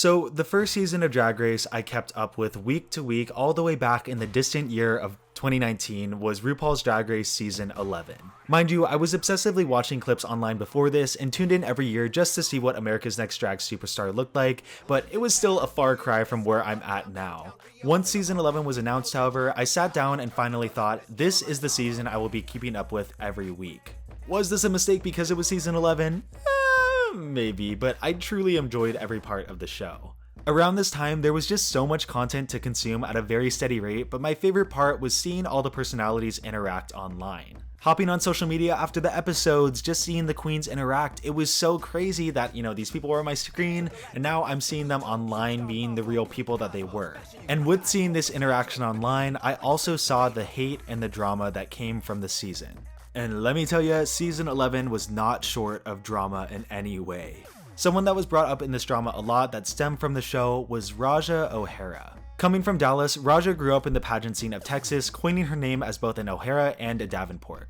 So the first season of Drag Race I kept up with week to week all the way back in the distant year of 2019 was RuPaul's Drag Race Season 11. Mind you, I was obsessively watching clips online before this and tuned in every year just to see what America's Next Drag Superstar looked like, but it was still a far cry from where I'm at now. Once Season 11 was announced, however, I sat down and finally thought, this is the season I will be keeping up with every week. Was this a mistake because it was Season 11? Maybe, but I truly enjoyed every part of the show. Around this time, there was just so much content to consume at a very steady rate, but my favorite part was seeing all the personalities interact online. Hopping on social media after the episodes, just seeing the queens interact, it was so crazy that, these people were on my screen, and now I'm seeing them online being the real people that they were. And with seeing this interaction online, I also saw the hate and the drama that came from the season. And let me tell you, Season 11 was not short of drama in any way. Someone that was brought up in this drama a lot that stemmed from the show was Raja O'Hara. Coming from Dallas, Raja grew up in the pageant scene of Texas, coining her name as both an O'Hara and a Davenport.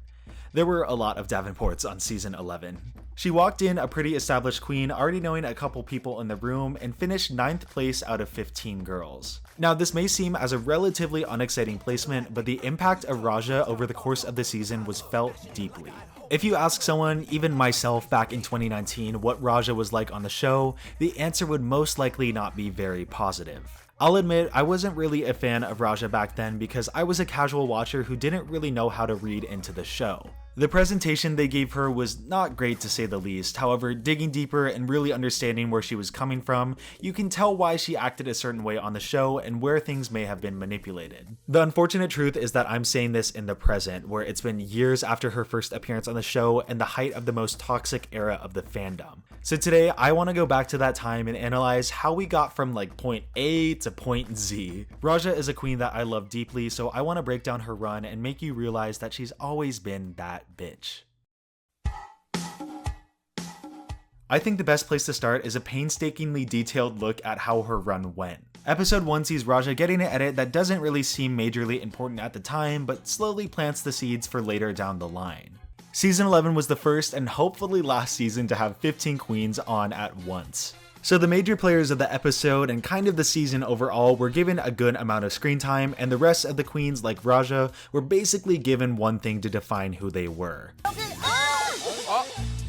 There were a lot of Davenports on Season 11. She walked in a pretty established queen, already knowing a couple people in the room, and finished 9th place out of 15 girls. Now, this may seem as a relatively unexciting placement, but the impact of Raja over the course of the season was felt deeply. If you ask someone, even myself back in 2019, what Raja was like on the show, the answer would most likely not be very positive. I'll admit, I wasn't really a fan of Raja back then because I was a casual watcher who didn't really know how to read into the show. The presentation they gave her was not great to say the least. However, digging deeper and really understanding where she was coming from, you can tell why she acted a certain way on the show and where things may have been manipulated. The unfortunate truth is that I'm saying this in the present, where it's been years after her first appearance on the show and the height of the most toxic era of the fandom. So today, I want to go back to that time and analyze how we got from point A to point Z. Raja is a queen that I love deeply, so I want to break down her run and make you realize that she's always been that bitch. I think the best place to start is a painstakingly detailed look at how her run went. Episode 1 sees Raja getting an edit that doesn't really seem majorly important at the time, but slowly plants the seeds for later down the line. Season 11 was the first and hopefully last season to have 15 queens on at once. So the major players of the episode and kind of the season overall were given a good amount of screen time, and the rest of the queens like Raja were basically given one thing to define who they were.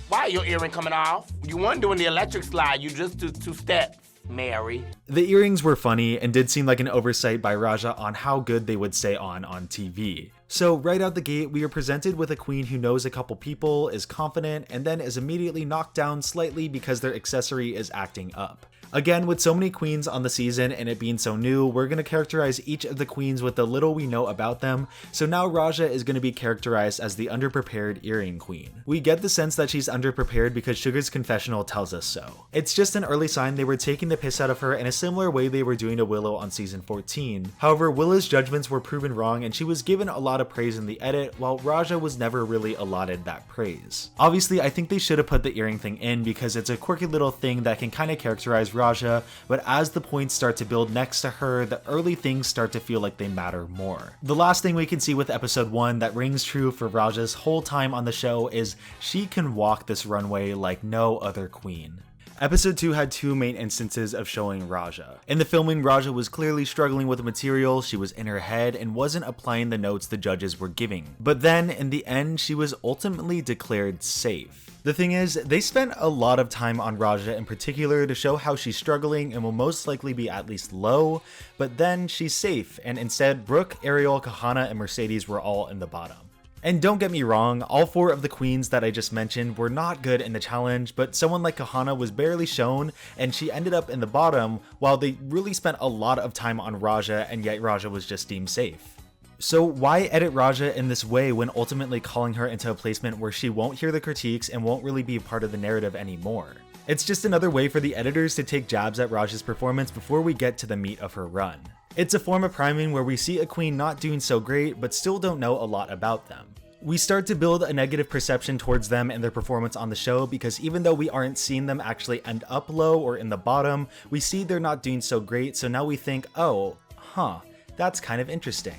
Why your earring coming off? You weren't doing the electric slide, you just did 2 steps, Mary. The earrings were funny and did seem like an oversight by Raja on how good they would stay on TV. So right out the gate, we are presented with a queen who knows a couple people, is confident, and then is immediately knocked down slightly because their accessory is acting up. Again, with so many queens on the season and it being so new, we're going to characterize each of the queens with the little we know about them, so now Raja is going to be characterized as the underprepared earring queen. We get the sense that she's underprepared because Sugar's confessional tells us so. It's just an early sign they were taking the piss out of her in a similar way they were doing to Willow on season 14. However, Willow's judgments were proven wrong and she was given a lot of praise in the edit, while Raja was never really allotted that praise. Obviously, I think they should have put the earring thing in because it's a quirky little thing that can kind of characterize Raja, but as the points start to build next to her, the early things start to feel like they matter more. The last thing we can see with episode 1 that rings true for Raja's whole time on the show is she can walk this runway like no other queen. Episode 2 had 2 main instances of showing Raja. In the filming, Raja was clearly struggling with the material, she was in her head and wasn't applying the notes the judges were giving. But then, in the end, she was ultimately declared safe. The thing is, they spent a lot of time on Raja in particular to show how she's struggling and will most likely be at least low, but then she's safe, and instead Brooke, Ariel, Kahana, and Mercedes were all in the bottom. And don't get me wrong, all 4 of the queens that I just mentioned were not good in the challenge, but someone like Kahana was barely shown and she ended up in the bottom while they really spent a lot of time on Raja and yet Raja was just deemed safe. So why edit Raja in this way when ultimately calling her into a placement where she won't hear the critiques and won't really be a part of the narrative anymore? It's just another way for the editors to take jabs at Raja's performance before we get to the meat of her run. It's a form of priming where we see a queen not doing so great but still don't know a lot about them. We start to build a negative perception towards them and their performance on the show because even though we aren't seeing them actually end up low or in the bottom, we see they're not doing so great, so now we think, oh, that's kind of interesting.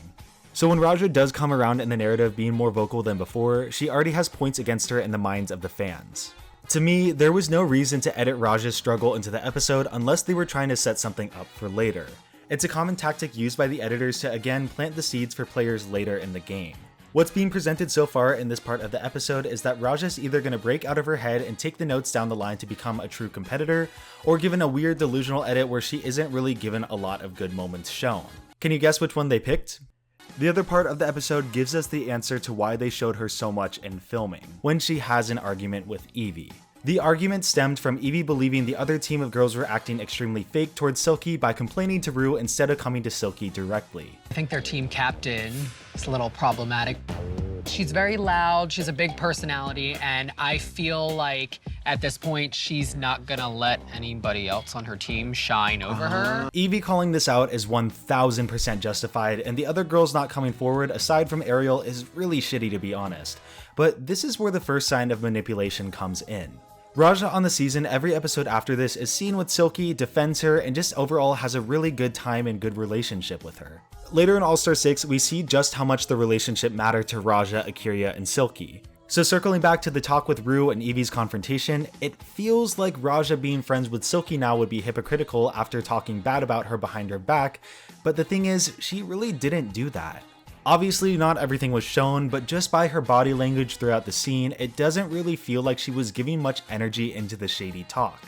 So when Raja does come around in the narrative being more vocal than before, she already has points against her in the minds of the fans. To me, there was no reason to edit Raja's struggle into the episode unless they were trying to set something up for later. It's a common tactic used by the editors to again plant the seeds for players later in the game. What's being presented so far in this part of the episode is that Raja's either going to break out of her head and take the notes down the line to become a true competitor, or given a weird delusional edit where she isn't really given a lot of good moments shown. Can you guess which one they picked? The other part of the episode gives us the answer to why they showed her so much in filming, when she has an argument with Evie. The argument stemmed from Evie believing the other team of girls were acting extremely fake towards Silky by complaining to Rue instead of coming to Silky directly. I think their team captain is a little problematic. She's very loud, she's a big personality, and I feel like at this point she's not gonna let anybody else on her team shine over her. Evie calling this out is 1000% justified, and the other girls not coming forward aside from Ariel is really shitty, to be honest. But this is where the first sign of manipulation comes in. Raja on the season, every episode after this, is seen with Silky, defends her, and just overall has a really good time and good relationship with her. Later in All-Star 6, we see just how much the relationship mattered to Raja, Akira, and Silky. So circling back to the talk with Rue and Evie's confrontation, it feels like Raja being friends with Silky now would be hypocritical after talking bad about her behind her back, but the thing is, she really didn't do that. Obviously, not everything was shown, but just by her body language throughout the scene, it doesn't really feel like she was giving much energy into the shady talk.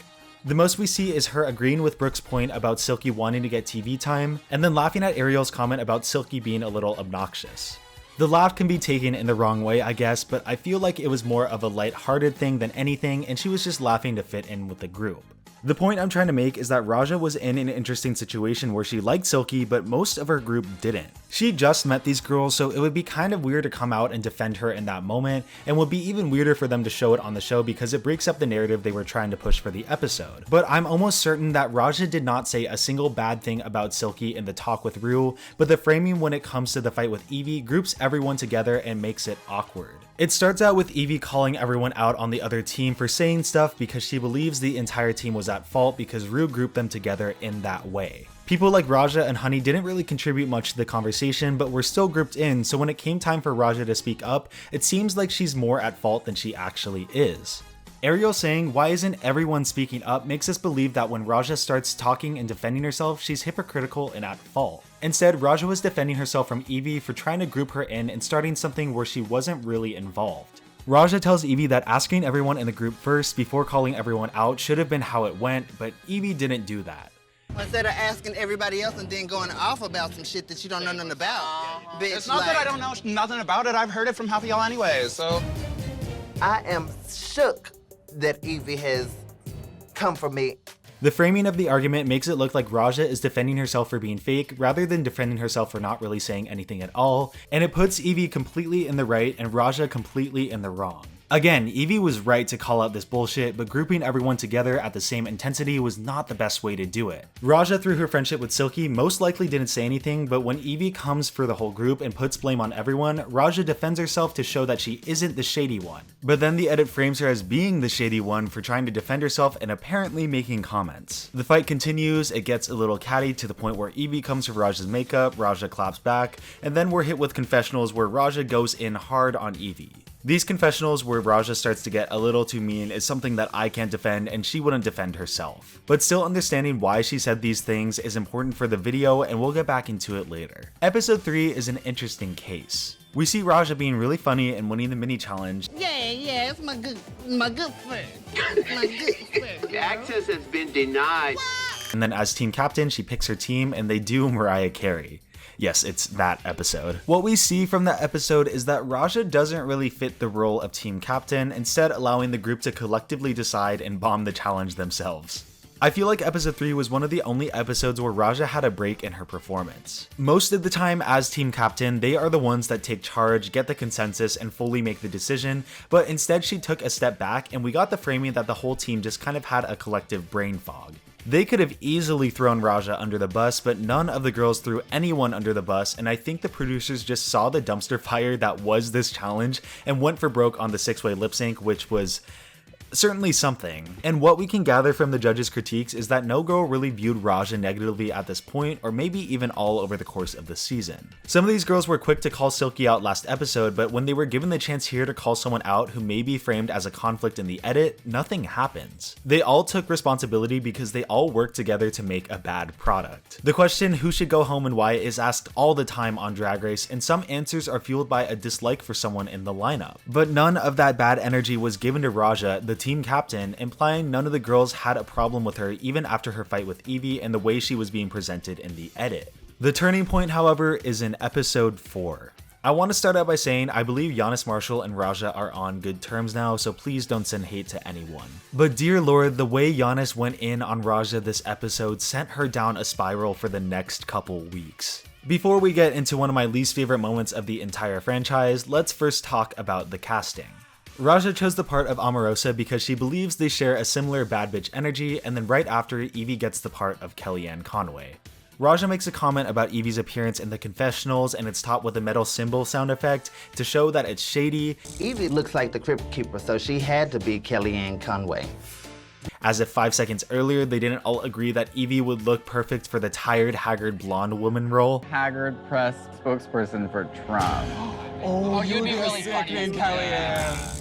The most we see is her agreeing with Brooke's point about Silky wanting to get TV time, and then laughing at Ariel's comment about Silky being a little obnoxious. The laugh can be taken in the wrong way, I guess, but I feel like it was more of a light-hearted thing than anything, and she was just laughing to fit in with the group. The point I'm trying to make is that Raja was in an interesting situation where she liked Silky, but most of her group didn't. She just met these girls, so it would be kind of weird to come out and defend her in that moment, and would be even weirder for them to show it on the show because it breaks up the narrative they were trying to push for the episode. But I'm almost certain that Raja did not say a single bad thing about Silky in the talk with Rue, but the framing when it comes to the fight with Evie groups everyone together and makes it awkward. It starts out with Evie calling everyone out on the other team for saying stuff because she believes the entire team was at fault because Rue grouped them together in that way. People like Raja and Honey didn't really contribute much to the conversation, but were still grouped in, so when it came time for Raja to speak up, it seems like she's more at fault than she actually is. Ariel saying, "Why isn't everyone speaking up?" makes us believe that when Raja starts talking and defending herself, she's hypocritical and at fault. Instead, Raja was defending herself from Evie for trying to group her in and starting something where she wasn't really involved. Raja tells Evie that asking everyone in the group first before calling everyone out should have been how it went, but Evie didn't do that. Instead of asking everybody else and then going off about some shit that you don't know nothing about. Bitch, It's not that I don't know nothing about it. I've heard it from half of y'all anyway, so. I am shook that Evie has come for me. The framing of the argument makes it look like Raja is defending herself for being fake rather than defending herself for not really saying anything at all, and it puts Evie completely in the right and Raja completely in the wrong. Again, Evie was right to call out this bullshit, but grouping everyone together at the same intensity was not the best way to do it. Raja, through her friendship with Silky, most likely didn't say anything, but when Evie comes for the whole group and puts blame on everyone, Raja defends herself to show that she isn't the shady one. But then the edit frames her as being the shady one for trying to defend herself and apparently making comments. The fight continues, it gets a little catty to the point where Evie comes for Raja's makeup, Raja claps back, and then we're hit with confessionals where Raja goes in hard on Evie. These confessionals where Raja starts to get a little too mean is something that I can't defend and she wouldn't defend herself. But still understanding why she said these things is important for the video and we'll get back into it later. Episode 3 is an interesting case. We see Raja being really funny and winning the mini challenge. Yeah, it's my good friend. My good friend. Access has been denied. And then as team captain, she picks her team and they do Mariah Carey. Yes, it's that episode. What we see from that episode is that Raja doesn't really fit the role of team captain, instead allowing the group to collectively decide and bomb the challenge themselves. I feel like episode 3 was one of the only episodes where Raja had a break in her performance. Most of the time as team captain, they are the ones that take charge, get the consensus, and fully make the decision, but instead she took a step back and we got the framing that the whole team just kind of had a collective brain fog. They could have easily thrown Raja under the bus, but none of the girls threw anyone under the bus, and I think the producers just saw the dumpster fire that was this challenge and went for broke on the 6-way lip sync, which was certainly something. And what we can gather from the judges' critiques is that no girl really viewed Raja negatively at this point, or maybe even all over the course of the season. Some of these girls were quick to call Silky out last episode, but when they were given the chance here to call someone out who may be framed as a conflict in the edit, nothing happens. They all took responsibility because they all worked together to make a bad product. The question, who should go home and why, is asked all the time on Drag Race, and some answers are fueled by a dislike for someone in the lineup. But none of that bad energy was given to Raja, the team captain, implying none of the girls had a problem with her even after her fight with Evie and the way she was being presented in the edit. The turning point, however, is in episode 4. I want to start out by saying I believe Giannis Marshall and Raja are on good terms now, so please don't send hate to anyone. But dear lord, the way Giannis went in on Raja this episode sent her down a spiral for the next couple weeks. Before we get into one of my least favorite moments of the entire franchise, let's first talk about the casting. Raja chose the part of Omarosa because she believes they share a similar bad bitch energy, and then right after, Evie gets the part of Kellyanne Conway. Raja makes a comment about Evie's appearance in the confessionals, and it's topped with a metal cymbal sound effect to show that it's shady. Evie looks like the Crypt Keeper, so she had to be Kellyanne Conway. As if 5 seconds earlier, they didn't all agree that Evie would look perfect for the tired, haggard blonde woman role. Haggard press spokesperson for Trump. Oh, you'd be really funny.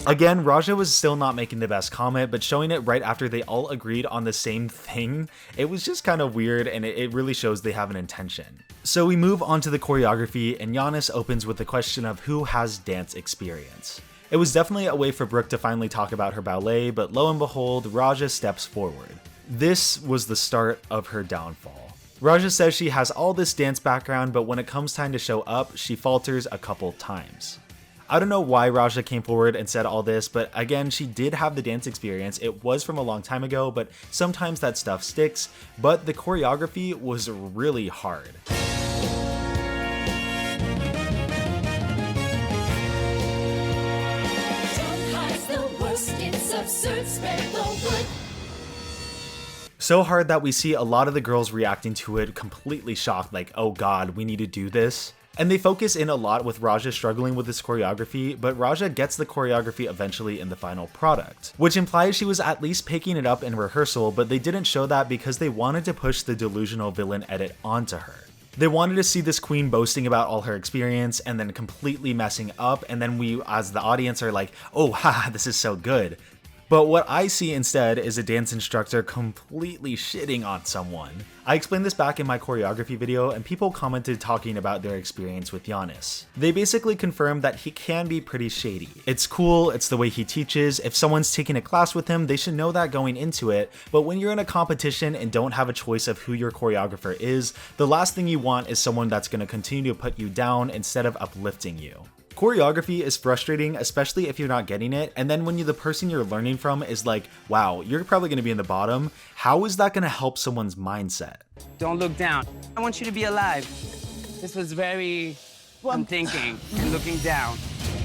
Again, Raja was still not making the best comment, but showing it right after they all agreed on the same thing, it was just kind of weird, and it really shows they have an intention. So we move on to the choreography, and Giannis opens with the question of who has dance experience. It was definitely a way for Brooke to finally talk about her ballet, but lo and behold, Raja steps forward. This was the start of her downfall. Raja says she has all this dance background, but when it comes time to show up, she falters a couple times. I don't know why Raja came forward and said all this, but again, she did have the dance experience. It was from a long time ago, but sometimes that stuff sticks, but the choreography was really hard. So hard that we see a lot of the girls reacting to it completely shocked, like, oh god, we need to do this. And they focus in a lot with Raja struggling with this choreography, but Raja gets the choreography eventually in the final product, which implies she was at least picking it up in rehearsal, but they didn't show that because they wanted to push the delusional villain edit onto her. They wanted to see this queen boasting about all her experience and then completely messing up, and then we as the audience are like, oh haha, this is so good. But what I see instead is a dance instructor completely shitting on someone. I explained this back in my choreography video, and people commented talking about their experience with Giannis. They basically confirmed that he can be pretty shady. It's cool, it's the way he teaches. If someone's taking a class with him, they should know that going into it. But when you're in a competition and don't have a choice of who your choreographer is, the last thing you want is someone that's going to continue to put you down instead of uplifting you. Choreography is frustrating, especially if you're not getting it, and then when the person you're learning from is like, wow, you're probably going to be in the bottom, how is that going to help someone's mindset? Don't look down. I want you to be alive. This was very unthinking and looking down.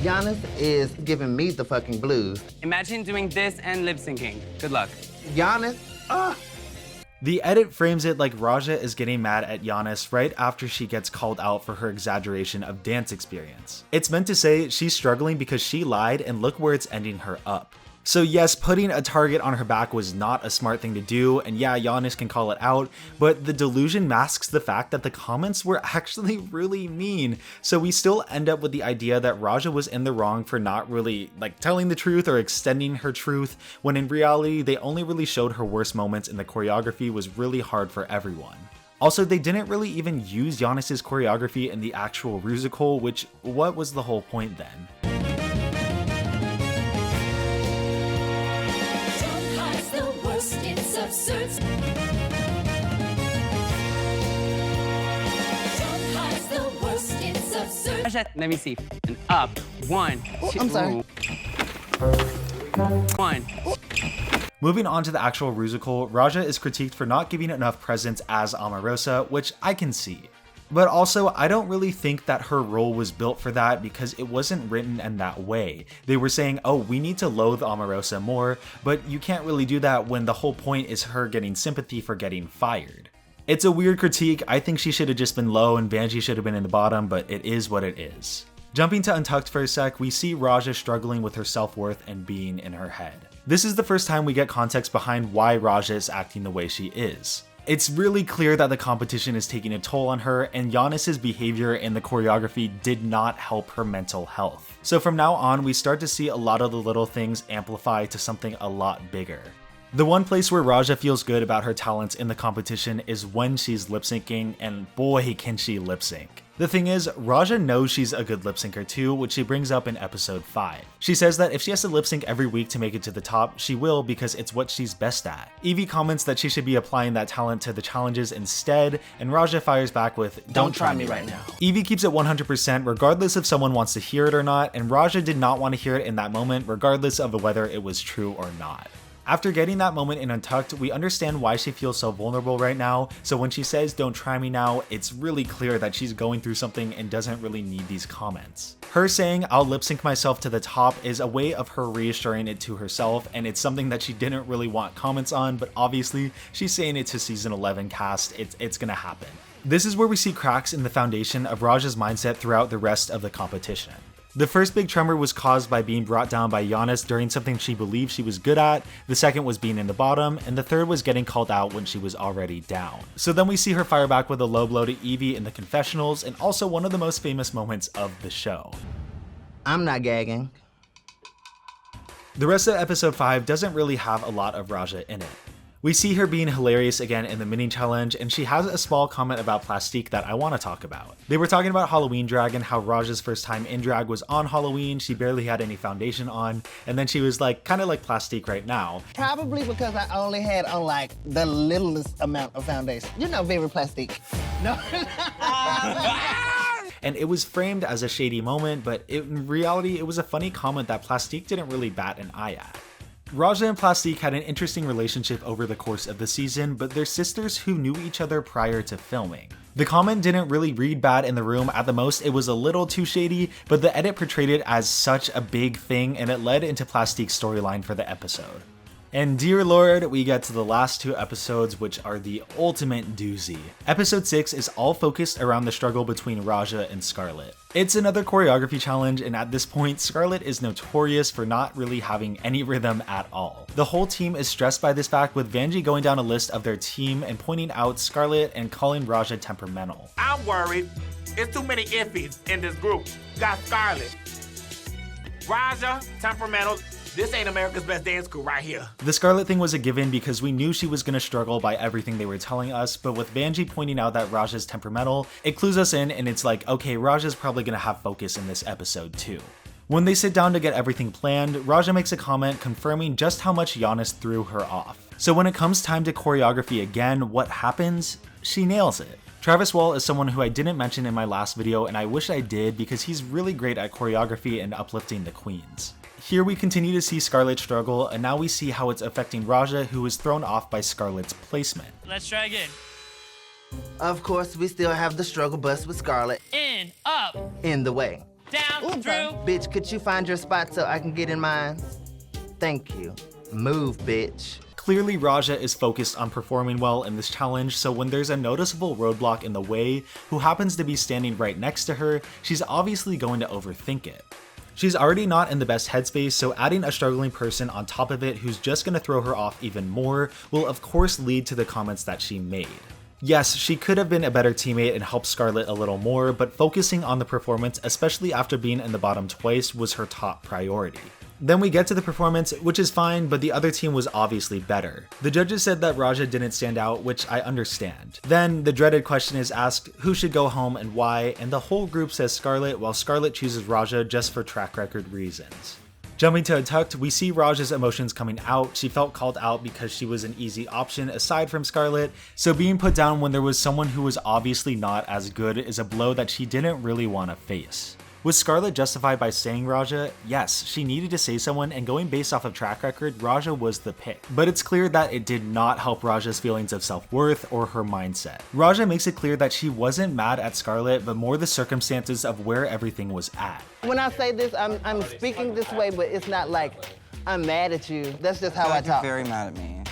Giannis is giving me the fucking blues. Imagine doing this and lip syncing. Good luck. Giannis, The edit frames it like Raja is getting mad at Giannis right after she gets called out for her exaggeration of dance experience. It's meant to say she's struggling because she lied, and look where it's ending her up. So yes, putting a target on her back was not a smart thing to do, and yeah, Giannis can call it out, but the delusion masks the fact that the comments were actually really mean, so we still end up with the idea that Raja was in the wrong for not really telling the truth or extending her truth, when in reality, they only really showed her worst moments and the choreography was really hard for everyone. Also, they didn't really even use Giannis's choreography in the actual musical, which, what was the whole point then? Let me see. And up. One. Two. I'm sorry. One. Moving on to the actual musical, Raja is critiqued for not giving enough presence as Omarosa, which I can see. But also, I don't really think that her role was built for that because it wasn't written in that way. They were saying, oh, we need to loathe Omarosa more, but you can't really do that when the whole point is her getting sympathy for getting fired. It's a weird critique. I think she should have just been low and Vanjie should have been in the bottom, but it is what it is. Jumping to Untucked for a sec, we see Raja struggling with her self-worth and being in her head. This is the first time we get context behind why Raja is acting the way she is. It's really clear that the competition is taking a toll on her, and Giannis's behavior and the choreography did not help her mental health. So from now on, we start to see a lot of the little things amplify to something a lot bigger. The one place where Raja feels good about her talents in the competition is when she's lip syncing, and boy can she lip sync. The thing is, Raja knows she's a good lip syncer too, which she brings up in episode 5. She says that if she has to lip sync every week to make it to the top, she will because it's what she's best at. Evie comments that she should be applying that talent to the challenges instead, and Raja fires back with, "Don't try me right now." Evie keeps it 100% regardless if someone wants to hear it or not, and Raja did not want to hear it in that moment regardless of whether it was true or not. After getting that moment in Untucked, we understand why she feels so vulnerable right now, so when she says "don't try me now," it's really clear that she's going through something and doesn't really need these comments. Her saying "I'll lip sync myself to the top" is a way of her reassuring it to herself, and it's something that she didn't really want comments on, but obviously she's saying it to season 11 cast, it's gonna happen. This is where we see cracks in the foundation of Raja's mindset throughout the rest of the competition. The first big tremor was caused by being brought down by Giannis during something she believed she was good at, the second was being in the bottom, and the third was getting called out when she was already down. So then we see her fire back with a low blow to Evie in the confessionals, and also one of the most famous moments of the show. I'm not gagging. The rest of episode 5 doesn't really have a lot of Raja in it. We see her being hilarious again in the mini challenge, and she has a small comment about Plastique that I want to talk about. They were talking about Halloween drag and how Raja's first time in drag was on Halloween, she barely had any foundation on, and then she was like, kind of like Plastique right now. Probably because I only had on like the littlest amount of foundation. You know, very plastic. No. And it was framed as a shady moment, but in reality, it was a funny comment that Plastique didn't really bat an eye at. Raja and Plastique had an interesting relationship over the course of the season, but they're sisters who knew each other prior to filming. The comment didn't really read bad in the room, at the most it was a little too shady, but the edit portrayed it as such a big thing and it led into Plastique's storyline for the episode. And dear lord, we get to the last 2 episodes, which are the ultimate doozy. Episode 6 is all focused around the struggle between Raja and Scarlett. It's another choreography challenge, and at this point, Scarlett is notorious for not really having any rhythm at all. The whole team is stressed by this fact, with Vanjie going down a list of their team and pointing out Scarlett and calling Raja temperamental. I'm worried. It's too many iffies in this group. Got Scarlett, Raja, temperamental. This ain't America's Best Dance Crew right here. The Scarlett thing was a given because we knew she was going to struggle by everything they were telling us, but with Vanjie pointing out that Raja's temperamental, it clues us in and it's like, okay, Raja's probably going to have focus in this episode too. When they sit down to get everything planned, Raja makes a comment confirming just how much Giannis threw her off. So when it comes time to choreography again, what happens? She nails it. Travis Wall is someone who I didn't mention in my last video, and I wish I did because he's really great at choreography and uplifting the queens. Here we continue to see Scarlett struggle, and now we see how it's affecting Raja, who was thrown off by Scarlett's placement. Let's try again. Of course, we still have the struggle bus with Scarlett. In, up, In the way. down, through. Bitch, could you find your spot so I can get in mine? Thank you. Move, bitch. Clearly, Raja is focused on performing well in this challenge, so when there's a noticeable roadblock in the way, who happens to be standing right next to her, she's obviously going to overthink it. She's already not in the best headspace, so adding a struggling person on top of it who's just gonna throw her off even more will of course lead to the comments that she made. Yes, she could have been a better teammate and helped Scarlett a little more, but focusing on the performance, especially after being in the bottom twice, was her top priority. Then we get to the performance, which is fine, but the other team was obviously better. The judges said that Raja didn't stand out, which I understand. Then the dreaded question is asked, who should go home and why, and the whole group says Scarlett, while Scarlett chooses Raja just for track record reasons. Jumping to Untucked, we see Raja's emotions coming out. She felt called out because she was an easy option aside from Scarlett, so being put down when there was someone who was obviously not as good is a blow that she didn't really want to face. Was Scarlett justified by saying Raja? Yes, she needed to say someone, and going based off of track record, Raja was the pick. But it's clear that it did not help Raja's feelings of self-worth or her mindset. Raja makes it clear that she wasn't mad at Scarlett, but more the circumstances of where everything was at. When I say this, I'm speaking this way, but it's not like I'm mad at you. That's just how I talk. You're very mad at me.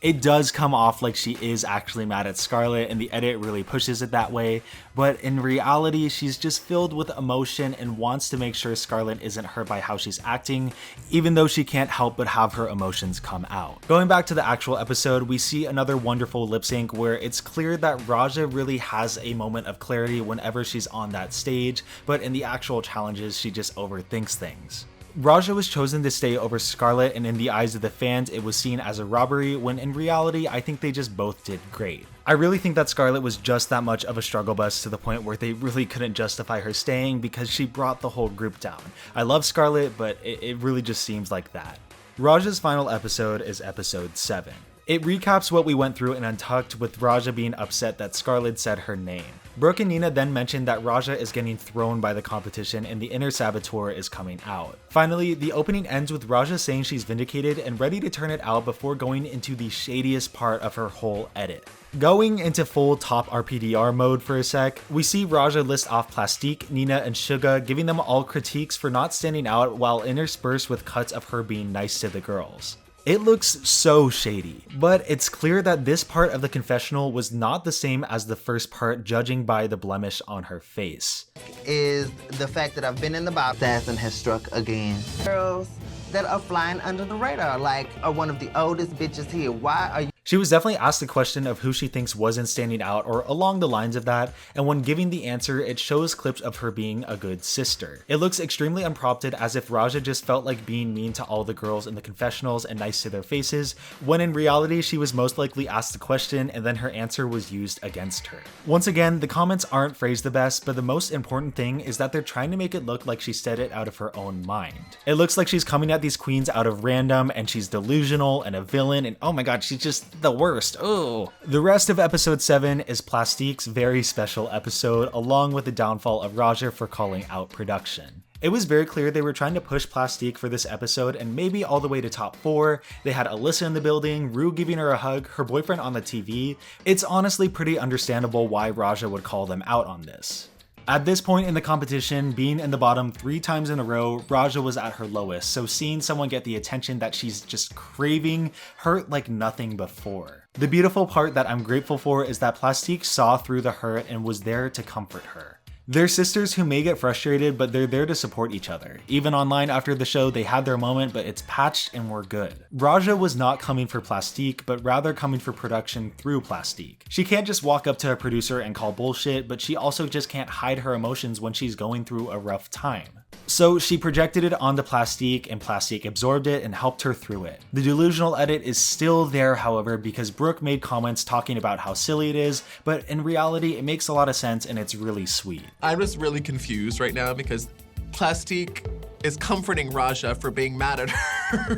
It does come off like she is actually mad at Scarlett, and the edit really pushes it that way, but in reality, she's just filled with emotion and wants to make sure Scarlett isn't hurt by how she's acting, even though she can't help but have her emotions come out. Going back to the actual episode, we see another wonderful lip sync where it's clear that Raja really has a moment of clarity whenever she's on that stage, but in the actual challenges, she just overthinks things. Raja was chosen to stay over Scarlett, and in the eyes of the fans, it was seen as a robbery, when in reality, I think they just both did great. I really think that Scarlett was just that much of a struggle bus to the point where they really couldn't justify her staying because she brought the whole group down. I love Scarlett, but it really just seems like that. Raja's final episode is episode 7. It recaps what we went through in Untucked, with Raja being upset that Scarlett said her name. Brooke and Nina then mentioned that Raja is getting thrown by the competition and the inner saboteur is coming out. Finally, the opening ends with Raja saying she's vindicated and ready to turn it out before going into the shadiest part of her whole edit. Going into full top RPDR mode for a sec, we see Raja list off Plastique, Nina, and Suga, giving them all critiques for not standing out while interspersed with cuts of her being nice to the girls. It looks so shady, but it's clear that this part of the confessional was not the same as the first part, judging by the blemish on her face. Is the fact that I've been in the box, assassin has struck again. Girls that are flying under the radar, like, are one of the oldest bitches here. Why are you? She was definitely asked the question of who she thinks wasn't standing out or along the lines of that, and when giving the answer, it shows clips of her being a good sister. It looks extremely unprompted, as if Raja just felt like being mean to all the girls in the confessionals and nice to their faces, when in reality she was most likely asked the question and then her answer was used against her. Once again, the comments aren't phrased the best, but the most important thing is that they're trying to make it look like she said it out of her own mind. It looks like she's coming at these queens out of random, and she's delusional and a villain, and oh my god, she's just the worst. Oh. The rest of episode 7 is Plastique's very special episode, along with the downfall of Raja for calling out production. It was very clear they were trying to push Plastique for this episode and maybe all the way to top 4. They had Alyssa in the building, Rue giving her a hug, her boyfriend on the TV. It's honestly pretty understandable why Raja would call them out on this. At this point in the competition, being in the bottom 3 times in a row, Raja was at her lowest, so seeing someone get the attention that she's just craving hurt like nothing before. The beautiful part that I'm grateful for is that Plastique saw through the hurt and was there to comfort her. They're sisters who may get frustrated, but they're there to support each other. Even online after the show, they had their moment, but it's patched and we're good. Raja was not coming for Plastique, but rather coming for production through Plastique. She can't just walk up to a producer and call bullshit, but she also just can't hide her emotions when she's going through a rough time. So she projected it onto Plastique, and Plastique absorbed it and helped her through it. The delusional edit is still there, however, because Brooke made comments talking about how silly it is, but in reality, it makes a lot of sense and it's really sweet. I'm just really confused right now because Plastique is comforting Raja for being mad at her.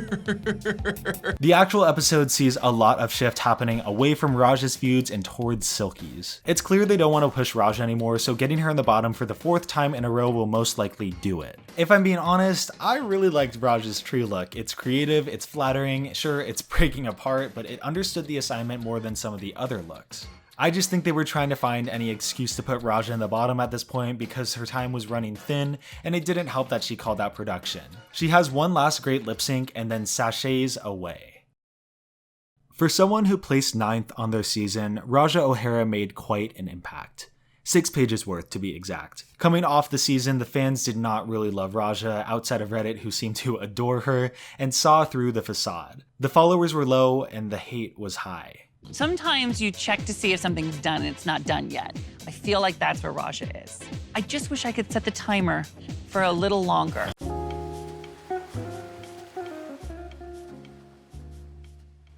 The actual episode sees a lot of shift happening away from Raja's feuds and towards Silky's. It's clear they don't want to push Raja anymore, so getting her in the bottom for the 4th time in a row will most likely do it. If I'm being honest, I really liked Raja's tree look. It's creative, it's flattering, sure, it's breaking apart, but it understood the assignment more than some of the other looks. I just think they were trying to find any excuse to put Raja in the bottom at this point because her time was running thin, and it didn't help that she called out production. She has one last great lip sync and then sachets away. For someone who placed 9th on their season, Raja O'Hara made quite an impact. 6 pages worth to be exact. Coming off the season, the fans did not really love Raja outside of Reddit, who seemed to adore her and saw through the facade. The followers were low and the hate was high. Sometimes you check to see if something's done and it's not done yet. I feel like that's where Raja is. I just wish I could set the timer for a little longer.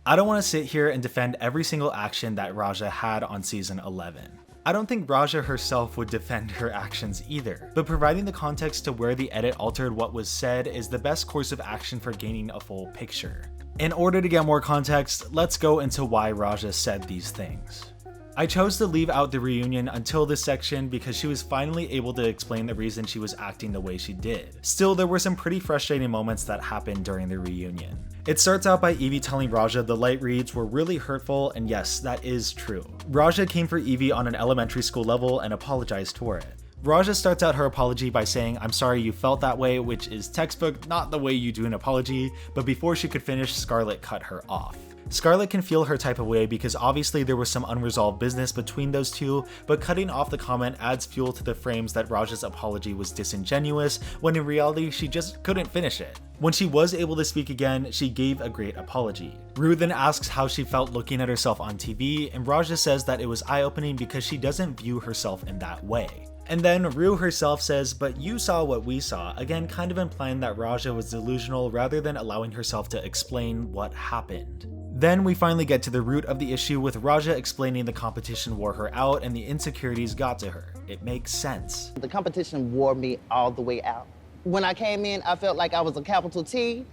I don't want to sit here and defend every single action that Raja had on season 11. I don't think Raja herself would defend her actions either, but providing the context to where the edit altered what was said is the best course of action for gaining a full picture. In order to get more context, let's go into why Raja said these things. I chose to leave out the reunion until this section because she was finally able to explain the reason she was acting the way she did. Still, there were some pretty frustrating moments that happened during the reunion. It starts out by Evie telling Raja the light reads were really hurtful, and yes, that is true. Raja came for Evie on an elementary school level and apologized for it. Raja starts out her apology by saying, "I'm sorry you felt that way," which is textbook, not the way you do an apology, but before she could finish, Scarlett cut her off. Scarlett can feel her type of way because obviously there was some unresolved business between those two, but cutting off the comment adds fuel to the frames that Raja's apology was disingenuous, when in reality she just couldn't finish it. When she was able to speak again, she gave a great apology. Rue then asks how she felt looking at herself on TV, and Raja says that it was eye-opening because she doesn't view herself in that way. And then Rue herself says, "But you saw what we saw," again kind of implying that Raja was delusional rather than allowing herself to explain what happened. Then we finally get to the root of the issue, with Raja explaining the competition wore her out and the insecurities got to her. It makes sense. The competition wore me all the way out. When I came in, I felt like I was a capital T.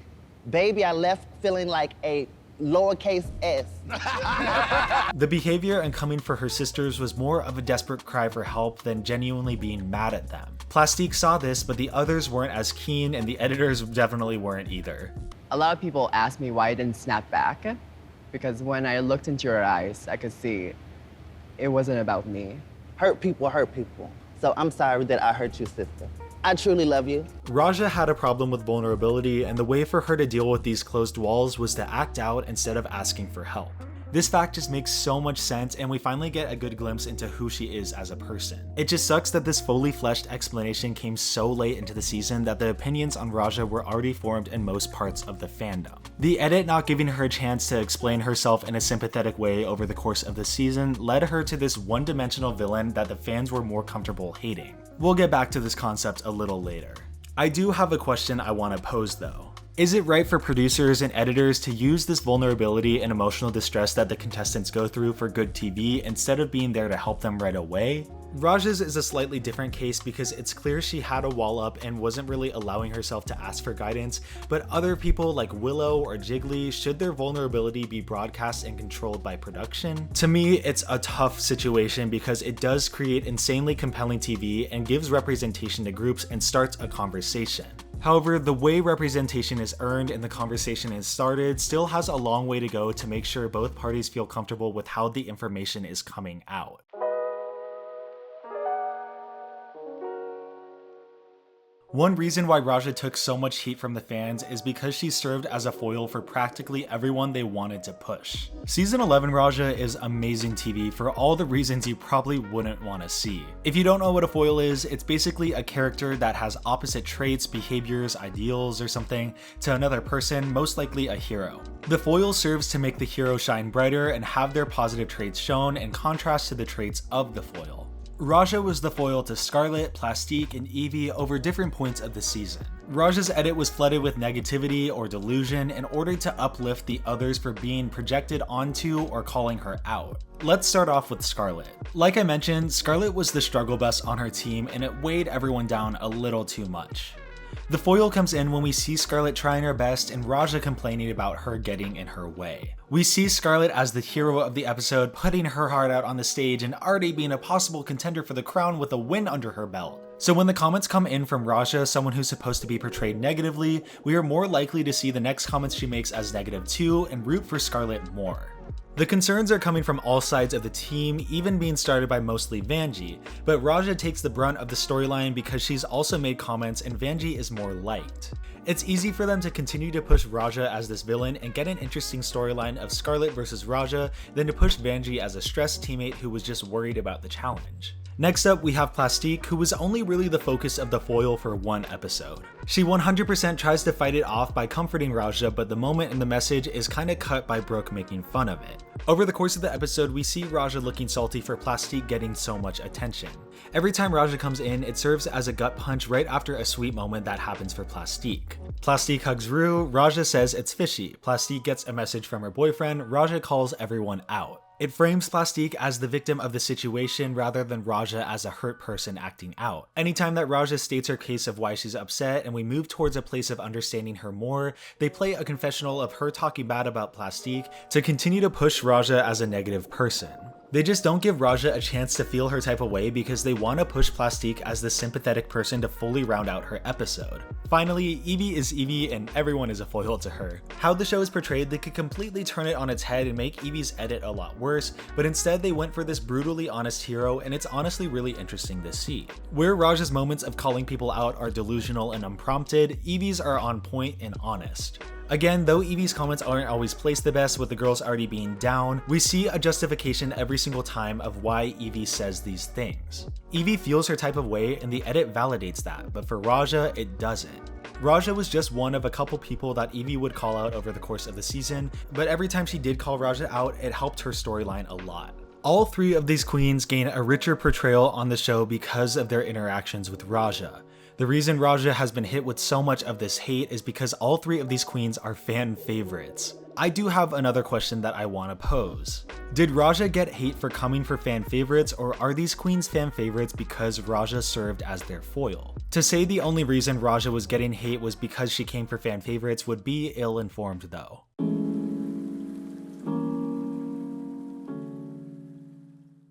Baby, I left feeling like a lowercase s. The behavior and coming for her sisters was more of a desperate cry for help than genuinely being mad at them. Plastique saw this, but the others weren't as keen, and the editors definitely weren't either. A lot of people ask me why I didn't snap back, because when I looked into your eyes, I could see it wasn't about me. Hurt people hurt people. So I'm sorry that I hurt you, sister. I truly love you. Raja had a problem with vulnerability, and the way for her to deal with these closed walls was to act out instead of asking for help. This fact just makes so much sense, and we finally get a good glimpse into who she is as a person. It just sucks that this fully fleshed explanation came so late into the season that the opinions on Raja were already formed in most parts of the fandom. The edit not giving her a chance to explain herself in a sympathetic way over the course of the season led her to this one-dimensional villain that the fans were more comfortable hating. We'll get back to this concept a little later. I do have a question I want to pose though. Is it right for producers and editors to use this vulnerability and emotional distress that the contestants go through for good TV instead of being there to help them right away? Raja's is a slightly different case because it's clear she had a wall up and wasn't really allowing herself to ask for guidance, but other people like Willow or Jiggly, should their vulnerability be broadcast and controlled by production? To me, it's a tough situation because it does create insanely compelling TV and gives representation to groups and starts a conversation. However, the way representation is earned and the conversation is started still has a long way to go to make sure both parties feel comfortable with how the information is coming out. One reason why Raja took so much heat from the fans is because she served as a foil for practically everyone they wanted to push. Season 11 Raja is amazing TV for all the reasons you probably wouldn't want to see. If you don't know what a foil is, it's basically a character that has opposite traits, behaviors, ideals, or something to another person, most likely a hero. The foil serves to make the hero shine brighter and have their positive traits shown in contrast to the traits of the foil. Raja was the foil to Scarlett, Plastique, and Evie over different points of the season. Raja's edit was flooded with negativity or delusion in order to uplift the others for being projected onto or calling her out. Let's start off with Scarlett. Like I mentioned, Scarlett was the struggle bus on her team and it weighed everyone down a little too much. The foil comes in when we see Scarlett trying her best and Raja complaining about her getting in her way. We see Scarlett as the hero of the episode, putting her heart out on the stage and already being a possible contender for the crown with a win under her belt. So when the comments come in from Raja, someone who's supposed to be portrayed negatively, we are more likely to see the next comments she makes as negative too and root for Scarlett more. The concerns are coming from all sides of the team, even being started by mostly Vanjie, but Raja takes the brunt of the storyline because she's also made comments and Vanjie is more liked. It's easy for them to continue to push Raja as this villain and get an interesting storyline of Scarlett versus Raja than to push Vanjie as a stressed teammate who was just worried about the challenge. Next up, we have Plastique, who was only really the focus of the foil for one episode. She 100% tries to fight it off by comforting Raja, but the moment in the message is kinda cut by Brooke making fun of it. Over the course of the episode, we see Raja looking salty for Plastique getting so much attention. Every time Raja comes in, it serves as a gut punch right after a sweet moment that happens for Plastique. Plastique hugs Rue, Raja says it's fishy. Plastique gets a message from her boyfriend, Raja calls everyone out. It frames Plastique as the victim of the situation rather than Raja as a hurt person acting out. Anytime that Raja states her case of why she's upset and we move towards a place of understanding her more, they play a confessional of her talking bad about Plastique to continue to push Raja as a negative person. They just don't give Raja a chance to feel her type of way because they want to push Plastique as the sympathetic person to fully round out her episode. Finally, Evie is Evie and everyone is a foil to her. How the show is portrayed, they could completely turn it on its head and make Evie's edit a lot worse, but instead they went for this brutally honest hero and it's honestly really interesting to see. Where Raja's moments of calling people out are delusional and unprompted, Evie's are on point and honest. Again, though Evie's comments aren't always placed the best with the girls already being down, we see a justification every single time of why Evie says these things. Evie feels her type of way and the edit validates that, but for Raja, it doesn't. Raja was just one of a couple people that Evie would call out over the course of the season, but every time she did call Raja out, it helped her storyline a lot. All three of these queens gain a richer portrayal on the show because of their interactions with Raja. The reason Raja has been hit with so much of this hate is because all three of these queens are fan favorites. I do have another question that I want to pose. Did Raja get hate for coming for fan favorites, or are these queens fan favorites because Raja served as their foil? To say the only reason Raja was getting hate was because she came for fan favorites would be ill-informed though.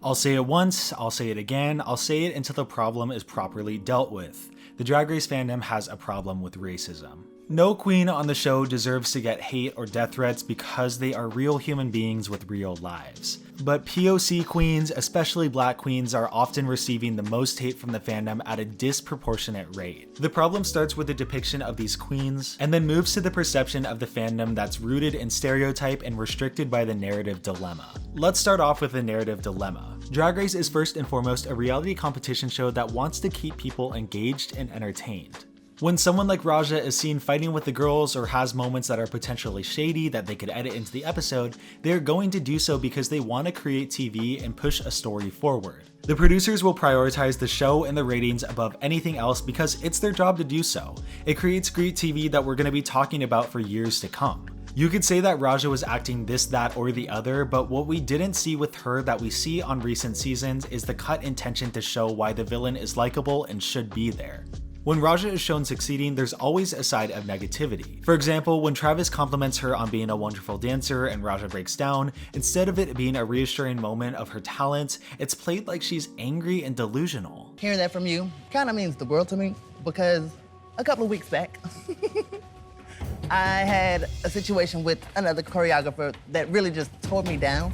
I'll say it once, I'll say it again, I'll say it until the problem is properly dealt with. The Drag Race fandom has a problem with racism. No queen on the show deserves to get hate or death threats because they are real human beings with real lives. But POC queens, especially black queens, are often receiving the most hate from the fandom at a disproportionate rate. The problem starts with the depiction of these queens, and then moves to the perception of the fandom that's rooted in stereotype and restricted by the narrative dilemma. Let's start off with the narrative dilemma. Drag Race is first and foremost a reality competition show that wants to keep people engaged and entertained. When someone like Raja is seen fighting with the girls or has moments that are potentially shady that they could edit into the episode, they're going to do so because they want to create TV and push a story forward. The producers will prioritize the show and the ratings above anything else because it's their job to do so. It creates great TV that we're going to be talking about for years to come. You could say that Raja was acting this, that, or the other, but what we didn't see with her that we see on recent seasons is the cut intention to show why the villain is likable and should be there. When Raja is shown succeeding, there's always a side of negativity. For example, when Travis compliments her on being a wonderful dancer and Raja breaks down, instead of it being a reassuring moment of her talents, it's played like she's angry and delusional. Hearing that from you kind of means the world to me, because a couple of weeks back, I had a situation with another choreographer that really just tore me down.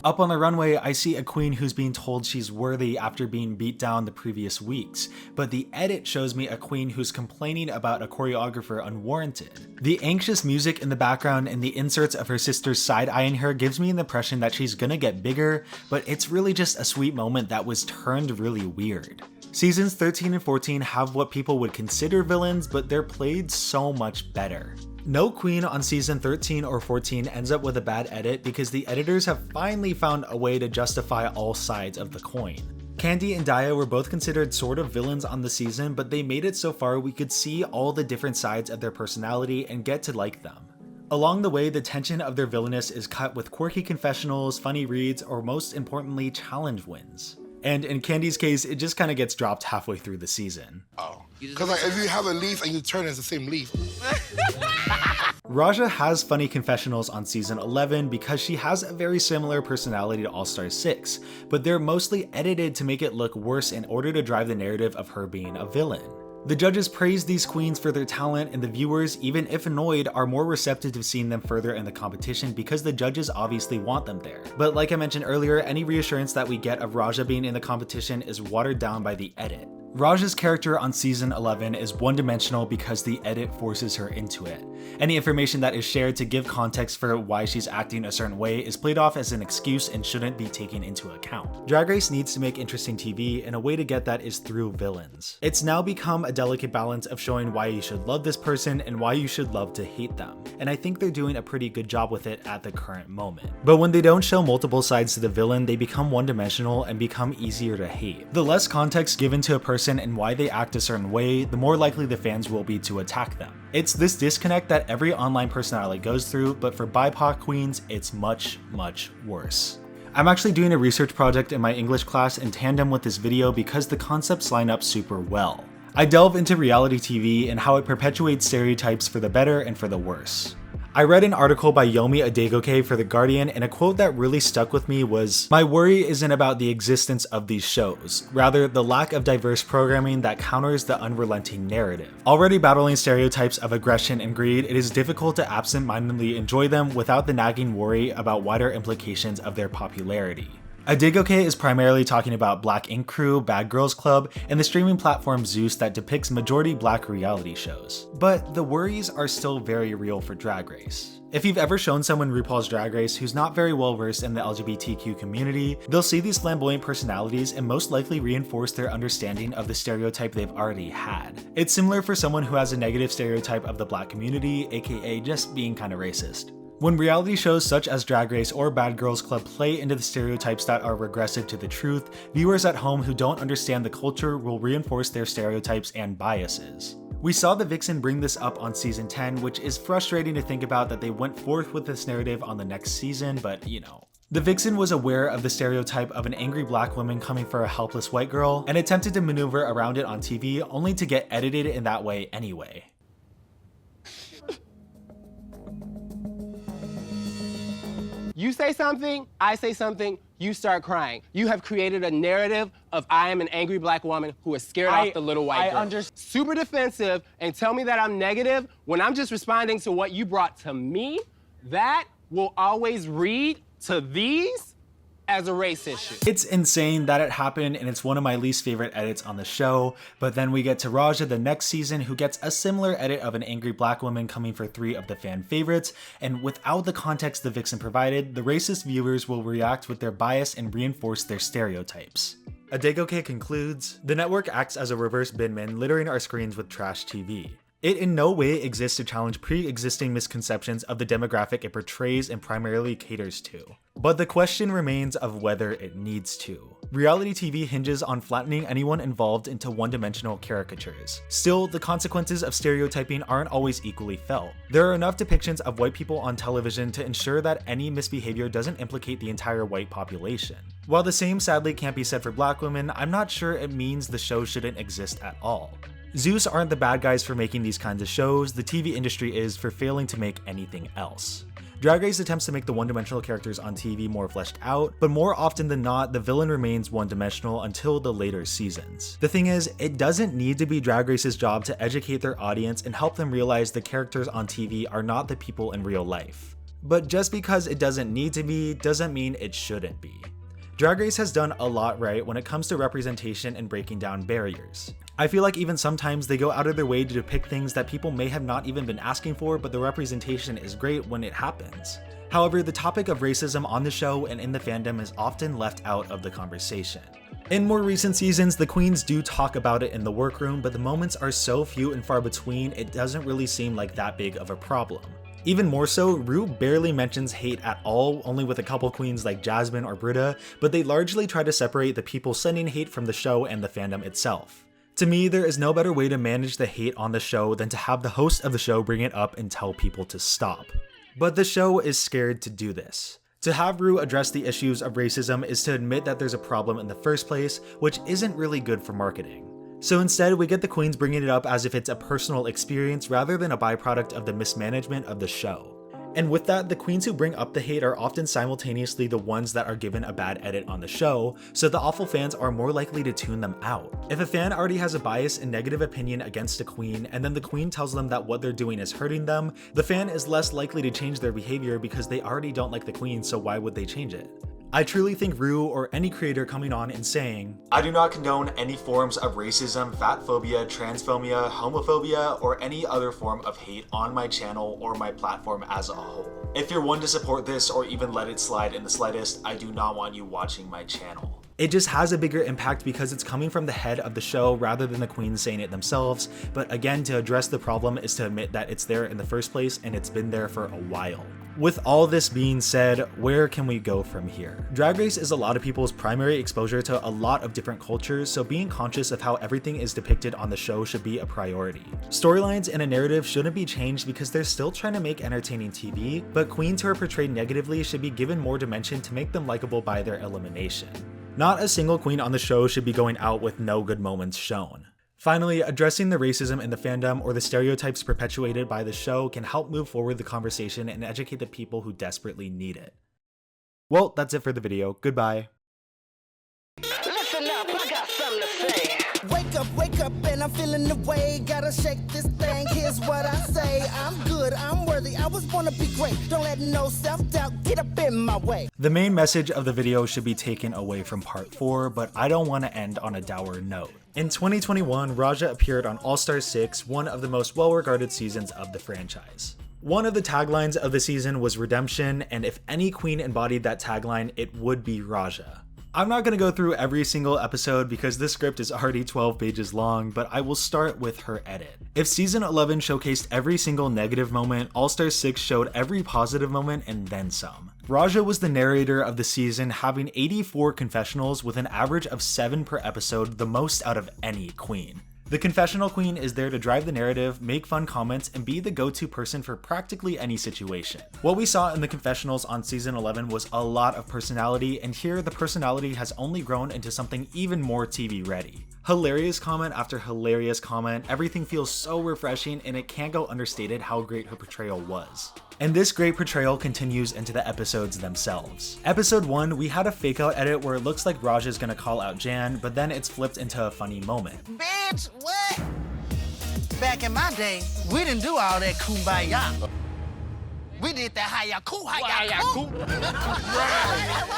Up on the runway, I see a queen who's being told she's worthy after being beat down the previous weeks, but the edit shows me a queen who's complaining about a choreographer unwarranted. The anxious music in the background and the inserts of her sisters side-eyeing her gives me an impression that she's gonna get bigger, but it's really just a sweet moment that was turned really weird. Seasons 13 and 14 have what people would consider villains, but they're played so much better. No queen on season 13 or 14 ends up with a bad edit because the editors have finally found a way to justify all sides of the coin. Candy and Daya were both considered sort of villains on the season, but they made it so far we could see all the different sides of their personality and get to like them. Along the way, the tension of their villainous is cut with quirky confessionals, funny reads, or most importantly, challenge wins. And in Candy's case, it just kind of gets dropped halfway through the season. Oh. Because like, if you have a leaf and you turn it, it's the same leaf. Raja has funny confessionals on season 11 because she has a very similar personality to All-Star 6, but they're mostly edited to make it look worse in order to drive the narrative of her being a villain. The judges praise these queens for their talent, and the viewers, even if annoyed, are more receptive to seeing them further in the competition because the judges obviously want them there. But like I mentioned earlier, any reassurance that we get of Raja being in the competition is watered down by the edit. Raja's character on season 11 is one-dimensional because the edit forces her into it. Any information that is shared to give context for why she's acting a certain way is played off as an excuse and shouldn't be taken into account. Drag Race needs to make interesting TV, and a way to get that is through villains. It's now become a delicate balance of showing why you should love this person and why you should love to hate them, and I think they're doing a pretty good job with it at the current moment. But when they don't show multiple sides to the villain, they become one-dimensional and become easier to hate. The less context given to a person and why they act a certain way, the more likely the fans will be to attack them. It's this disconnect that every online personality goes through, but for BIPOC queens, it's much, much worse. I'm actually doing a research project in my English class in tandem with this video because the concepts line up super well. I delve into reality TV and how it perpetuates stereotypes for the better and for the worse. I read an article by Yomi Adegoke for The Guardian, and a quote that really stuck with me was, "My worry isn't about the existence of these shows, rather the lack of diverse programming that counters the unrelenting narrative. Already battling stereotypes of aggression and greed, it is difficult to absent-mindedly enjoy them without the nagging worry about wider implications of their popularity." A Dig OK is primarily talking about Black Ink Crew, Bad Girls Club, and the streaming platform Zeus that depicts majority black reality shows. But the worries are still very real for Drag Race. If you've ever shown someone RuPaul's Drag Race who's not very well versed in the LGBTQ community, they'll see these flamboyant personalities and most likely reinforce their understanding of the stereotype they've already had. It's similar for someone who has a negative stereotype of the black community, aka just being kinda racist. When reality shows such as Drag Race or Bad Girls Club play into the stereotypes that are regressive to the truth, viewers at home who don't understand the culture will reinforce their stereotypes and biases. We saw the Vixen bring this up on season 10, which is frustrating to think about that they went forth with this narrative on the next season, but you know. The Vixen was aware of the stereotype of an angry black woman coming for a helpless white girl and attempted to maneuver around it on TV, only to get edited in that way anyway. You say something, I say something, you start crying. You have created a narrative of I am an angry black woman who is scared off the little white girl. Super defensive and tell me that I'm negative when I'm just responding to what you brought to me. That will always read to these as a race issue. It's insane that it happened, and it's one of my least favorite edits on the show, but then we get to Raja the next season, who gets a similar edit of an angry black woman coming for 3 of the fan favorites, and without the context the Vixen provided, the racist viewers will react with their bias and reinforce their stereotypes. A Dig OK concludes, the network acts as a reverse binman, littering our screens with trash TV. It in no way exists to challenge pre-existing misconceptions of the demographic it portrays and primarily caters to. But the question remains of whether it needs to. Reality TV hinges on flattening anyone involved into one-dimensional caricatures. Still, the consequences of stereotyping aren't always equally felt. There are enough depictions of white people on television to ensure that any misbehavior doesn't implicate the entire white population. While the same sadly can't be said for black women, I'm not sure it means the show shouldn't exist at all. Zeus aren't the bad guys for making these kinds of shows, the TV industry is for failing to make anything else. Drag Race attempts to make the one-dimensional characters on TV more fleshed out, but more often than not, the villain remains one-dimensional until the later seasons. The thing is, it doesn't need to be Drag Race's job to educate their audience and help them realize the characters on TV are not the people in real life. But just because it doesn't need to be, doesn't mean it shouldn't be. Drag Race has done a lot right when it comes to representation and breaking down barriers. I feel like even sometimes they go out of their way to depict things that people may have not even been asking for, but the representation is great when it happens. However, the topic of racism on the show and in the fandom is often left out of the conversation. In more recent seasons, the queens do talk about it in the workroom, but the moments are so few and far between, it doesn't really seem like that big of a problem. Even more so, Ru barely mentions hate at all, only with a couple queens like Jasmine or Britta, but they largely try to separate the people sending hate from the show and the fandom itself. To me, there is no better way to manage the hate on the show than to have the host of the show bring it up and tell people to stop. But the show is scared to do this. To have Ru address the issues of racism is to admit that there's a problem in the first place, which isn't really good for marketing. So instead, we get the queens bringing it up as if it's a personal experience rather than a byproduct of the mismanagement of the show. And with that, the queens who bring up the hate are often simultaneously the ones that are given a bad edit on the show, so the awful fans are more likely to tune them out. If a fan already has a bias and negative opinion against a queen, and then the queen tells them that what they're doing is hurting them, the fan is less likely to change their behavior because they already don't like the queen, so why would they change it? I truly think Ru or any creator coming on and saying, "I do not condone any forms of racism, fatphobia, transphobia, homophobia, or any other form of hate on my channel or my platform as a whole. If you're one to support this or even let it slide in the slightest, I do not want you watching my channel." It just has a bigger impact because it's coming from the head of the show rather than the queens saying it themselves, but again, to address the problem is to admit that it's there in the first place and it's been there for a while. With all this being said, where can we go from here? Drag Race is a lot of people's primary exposure to a lot of different cultures, so being conscious of how everything is depicted on the show should be a priority. Storylines and a narrative shouldn't be changed because they're still trying to make entertaining TV, but queens who are portrayed negatively should be given more dimension to make them likable by their elimination. Not a single queen on the show should be going out with no good moments shown. Finally, addressing the racism in the fandom or the stereotypes perpetuated by the show can help move forward the conversation and educate the people who desperately need it. Well, that's it for the video. Goodbye. Listen up, I got something to say. Wake wake up, and I'm feeling the way. Gotta shake this thing, here's what I say. I'm good, I'm worthy, I was born to be great. Don't let no self-doubt get up in my way. The main message of the video should be taken away from part 4, but I don't want to end on a dour note. In 2021, Raja appeared on All-Star 6, one of the most well-regarded seasons of the franchise. One of the taglines of the season was redemption, and if any queen embodied that tagline, it would be Raja. I'm not going to go through every single episode because this script is already 12 pages long, but I will start with her edit. If season 11 showcased every single negative moment, All-Star 6 showed every positive moment and then some. Raja was the narrator of the season, having 84 confessionals with an average of 7 per episode, the most out of any queen. The confessional queen is there to drive the narrative, make fun comments, and be the go-to person for practically any situation. What we saw in the confessionals on season 11 was a lot of personality, and here the personality has only grown into something even more TV ready. Hilarious comment after hilarious comment, everything feels so refreshing, and it can't go understated how great her portrayal was. And this great portrayal continues into the episodes themselves. Episode 1, we had a fake out edit where it looks like Raj is gonna call out Jan, but then it's flipped into a funny moment. Bitch, what? Back in my day, we didn't do all that kumbaya. We did that hayaku.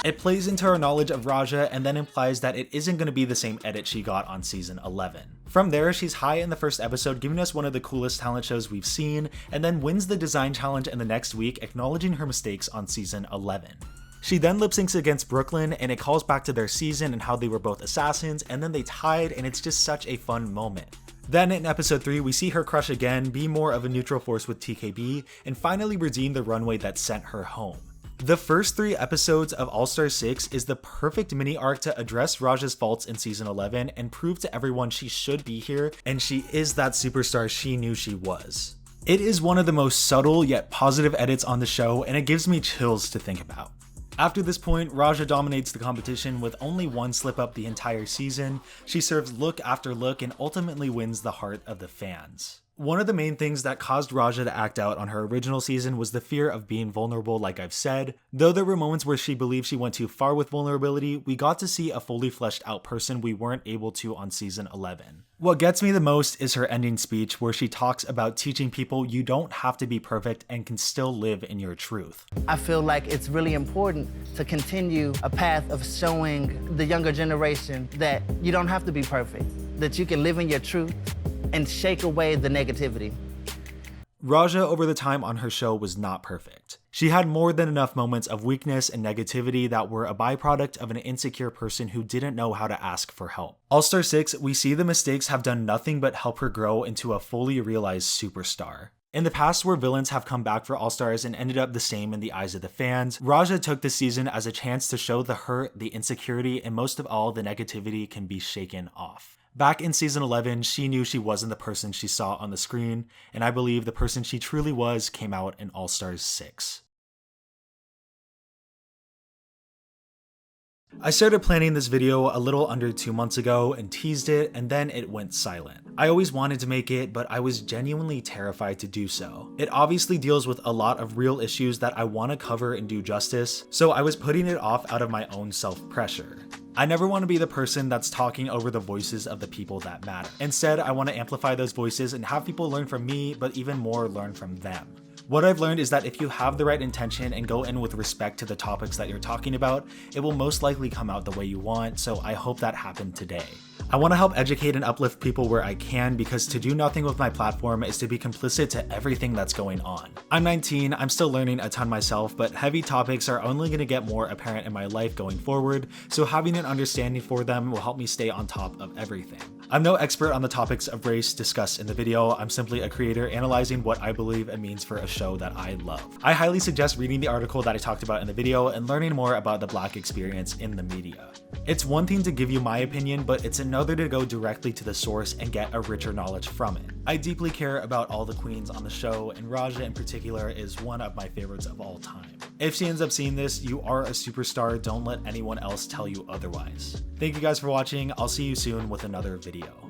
It plays into her knowledge of Raja and then implies that it isn't going to be the same edit she got on season 11. From there, she's high in the first episode, giving us one of the coolest talent shows we've seen, and then wins the design challenge in the next week, acknowledging her mistakes on season 11. She then lip syncs against Brooklyn, and it calls back to their season and how they were both assassins, and then they tied, and it's just such a fun moment. Then in episode 3, we see her crush again, be more of a neutral force with TKB, and finally redeem the runway that sent her home. The first 3 episodes of All-Star 6 is the perfect mini arc to address Raja's faults in season 11 and prove to everyone she should be here, and she is that superstar she knew she was. It is one of the most subtle yet positive edits on the show, and it gives me chills to think about. After this point, Raja dominates the competition with only one slip up the entire season. She serves look after look and ultimately wins the heart of the fans. One of the main things that caused Raja to act out on her original season was the fear of being vulnerable, like I've said. Though there were moments where she believed she went too far with vulnerability, we got to see a fully fleshed out person we weren't able to on season 11. What gets me the most is her ending speech where she talks about teaching people you don't have to be perfect and can still live in your truth. I feel like it's really important to continue a path of showing the younger generation that you don't have to be perfect, that you can live in your truth and shake away the negativity. Raja over the time on her show was not perfect. She had more than enough moments of weakness and negativity that were a byproduct of an insecure person who didn't know how to ask for help. All-Star 6, we see the mistakes have done nothing but help her grow into a fully realized superstar. In the past where villains have come back for All-Stars and ended up the same in the eyes of the fans, Raja took this season as a chance to show the hurt, the insecurity, and most of all, the negativity can be shaken off. Back in season 11, she knew she wasn't the person she saw on the screen, and I believe the person she truly was came out in All-Stars 6. I started planning this video a little under 2 months ago and teased it, and then it went silent. I always wanted to make it, but I was genuinely terrified to do so. It obviously deals with a lot of real issues that I want to cover and do justice, so I was putting it off out of my own self-pressure. I never want to be the person that's talking over the voices of the people that matter. Instead, I want to amplify those voices and have people learn from me, but even more learn from them. What I've learned is that if you have the right intention and go in with respect to the topics that you're talking about, it will most likely come out the way you want, so I hope that happened today. I want to help educate and uplift people where I can, because to do nothing with my platform is to be complicit to everything that's going on. I'm 19, I'm still learning a ton myself, but heavy topics are only going to get more apparent in my life going forward, so having an understanding for them will help me stay on top of everything. I'm no expert on the topics of race discussed in the video, I'm simply a creator analyzing what I believe it means for a show that I love. I highly suggest reading the article that I talked about in the video and learning more about the Black experience in the media. It's one thing to give you my opinion, but it's another to go directly to the source and get a richer knowledge from it. I deeply care about all the queens on the show, and Raja in particular is one of my favorites of all time. If she ends up seeing this, you are a superstar, don't let anyone else tell you otherwise. Thank you guys for watching, I'll see you soon with another video.